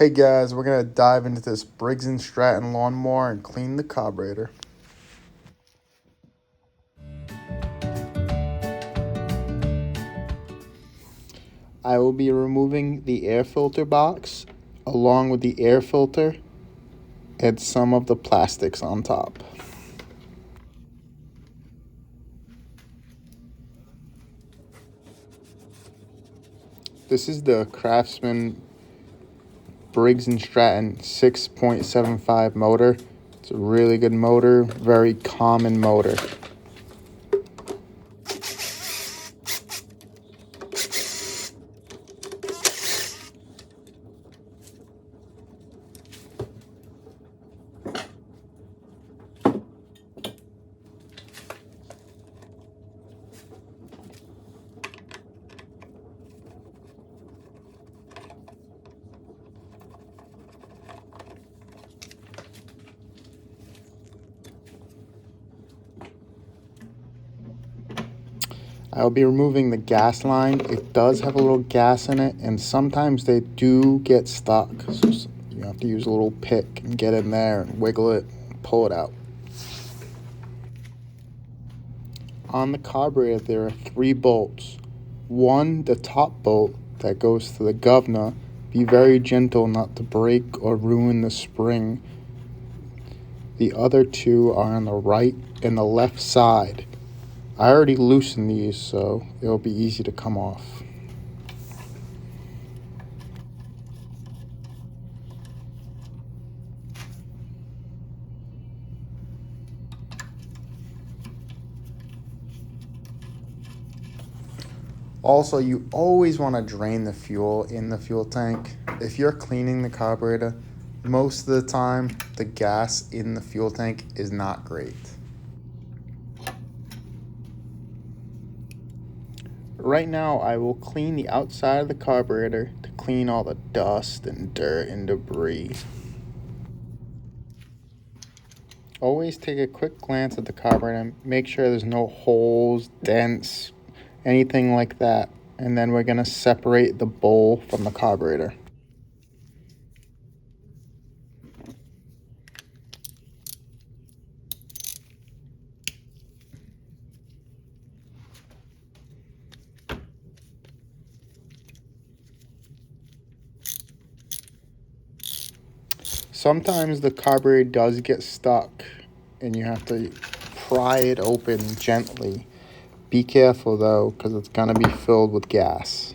Hey guys, we're gonna dive into this Briggs and Stratton lawnmower and clean the carburetor. I will be removing the air filter box along with the air filter and some of the plastics on top. This is the Craftsman Briggs and Stratton 6.75 motor. It's a really good motor, very common motor. I'll be removing the gas line. It does have a little gas in it, and sometimes they do get stuck. So you have to use a little pick and get in there and wiggle it, and pull it out. On the carburetor, there are 3 bolts. One, the top bolt that goes to the Govenor. Be very gentle not to break or ruin the spring. The other 2 are on the right and the left side. I already loosened these, so it'll be easy to come off. Also, you always want to drain the fuel in the fuel tank. If you're cleaning the carburetor, most of the time, the gas in the fuel tank is not great. Right now, I will clean the outside of the carburetor to clean all the dust and dirt and debris. Always take a quick glance at the carburetor and make sure there's no holes, dents, anything like that. And then we're going to separate the bowl from the carburetor. Sometimes the carburetor does get stuck and you have to pry it open gently. Be careful though, because it's going to be filled with gas.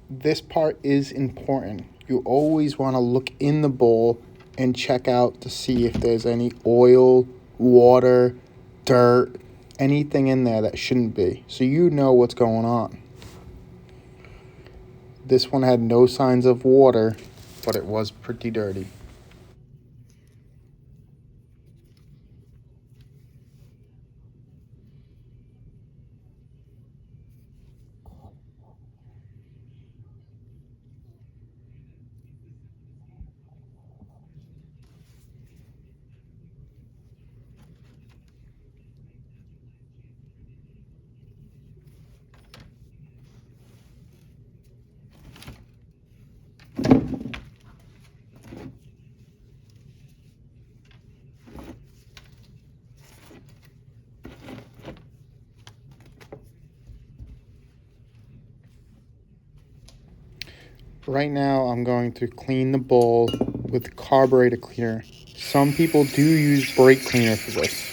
This part is important. You always want to look in the bowl and check out to see if there's any oil, water, dirt, anything in there that shouldn't be, so you know what's going on. This one had no signs of water, but it was pretty dirty. Right now, I'm going to clean the bowl with carburetor cleaner. Some people do use brake cleaner for this.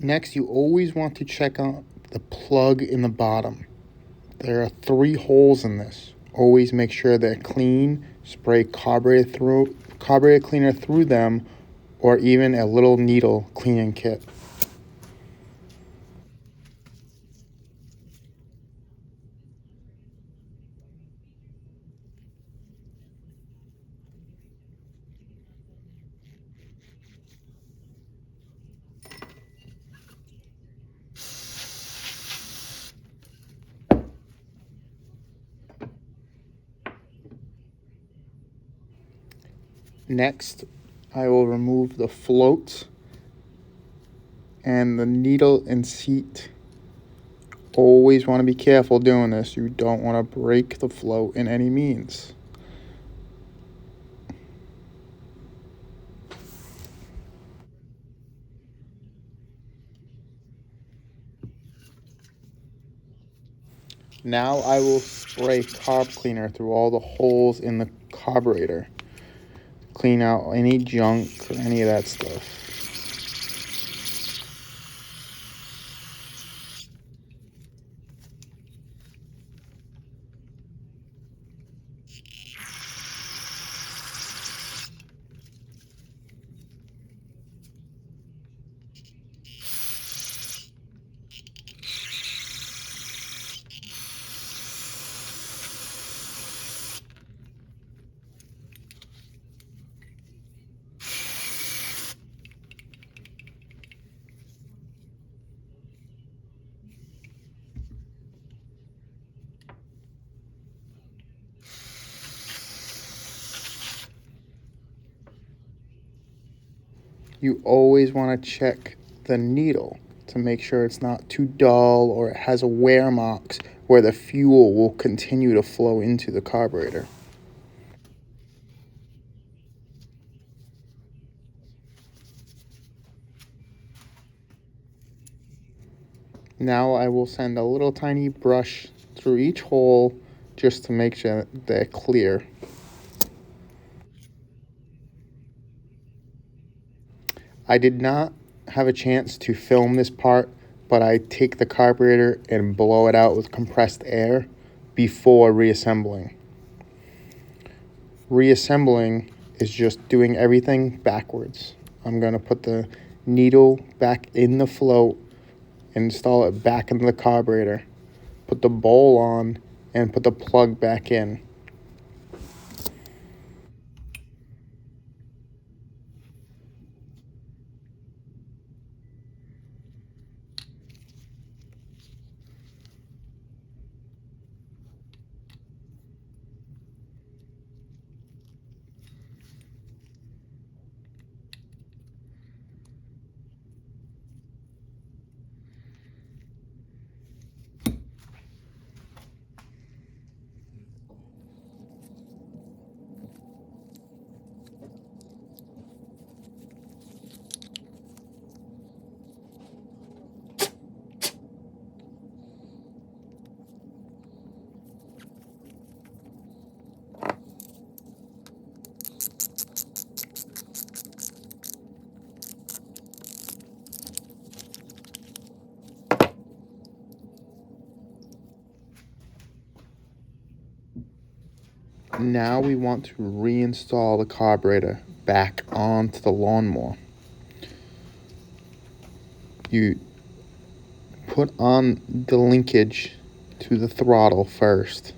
Next, you always want to check out the plug in the bottom. There are 3 holes in this. Always make sure they're clean. Spray carburetor cleaner through them, or even a little needle cleaning kit. Next, I will remove the float and the needle and seat. Always want to be careful doing this. You don't want to break the float in any means. Now I will spray carb cleaner through all the holes in the carburetor. Clean out any junk or any of that stuff. You always want to check the needle to make sure it's not too dull or it has a wear marks where the fuel will continue to flow into the carburetor. Now I will send a little tiny brush through each hole just to make sure they're clear. I did not have a chance to film this part, but I take the carburetor and blow it out with compressed air before reassembling. Reassembling is just doing everything backwards. I'm going to put the needle back in the float, install it back into the carburetor, put the bowl on, and put the plug back in. Now we want to reinstall the carburetor back onto the lawnmower. You put on the linkage to the throttle first.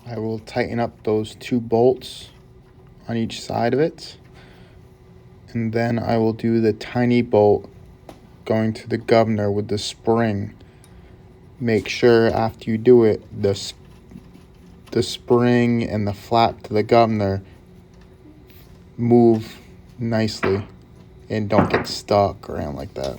I will tighten up those 2 bolts on each side of it, and then I will do the tiny bolt going to the governor with the spring. Make sure after you do it, the spring and the flap to the governor move nicely and don't get stuck or anything like that.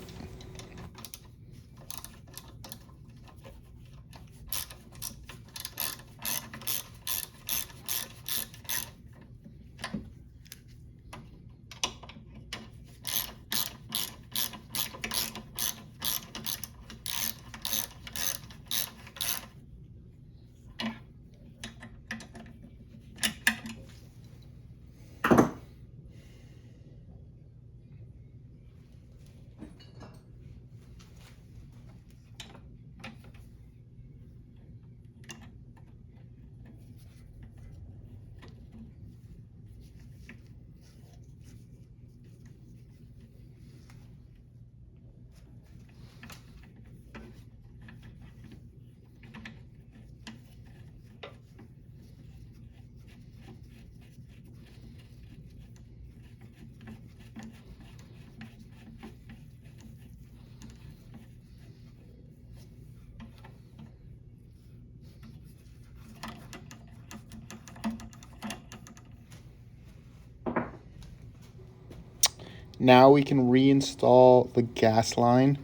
Now we can reinstall the gas line.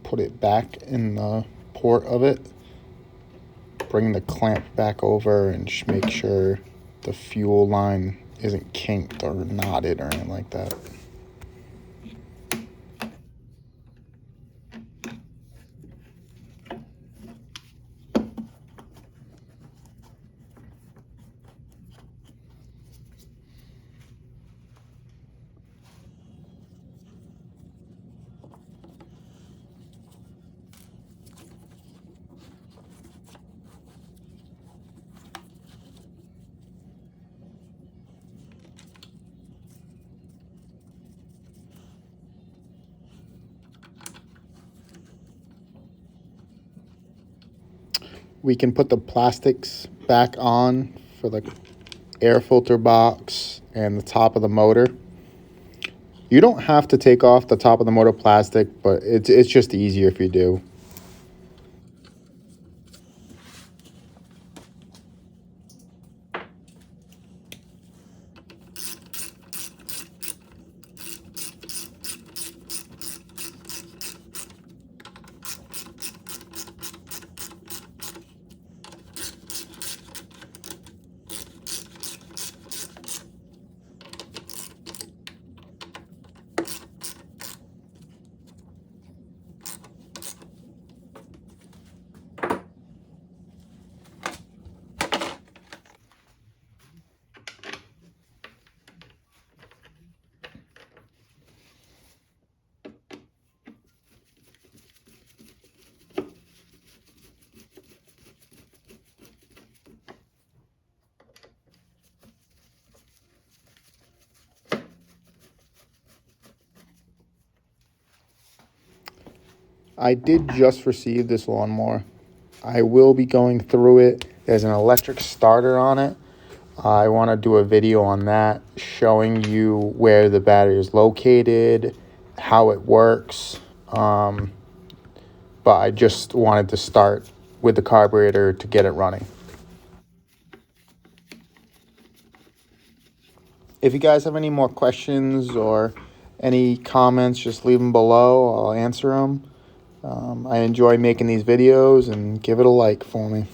Put it back in the port of it. Bring the clamp back over and just make sure the fuel line isn't kinked or knotted or anything like that. We can put the plastics back on for the air filter box and the top of the motor. You don't have to take off the top of the motor plastic, but it's just easier if you do. I did just receive this lawnmower. I will be going through it. There's an electric starter on it. I want to do a video on that, showing you where the battery is located, how it works. But I just wanted to start with the carburetor to get it running. If you guys have any more questions or any comments, just leave them below. I'll answer them. I enjoy making these videos, and give it a like for me.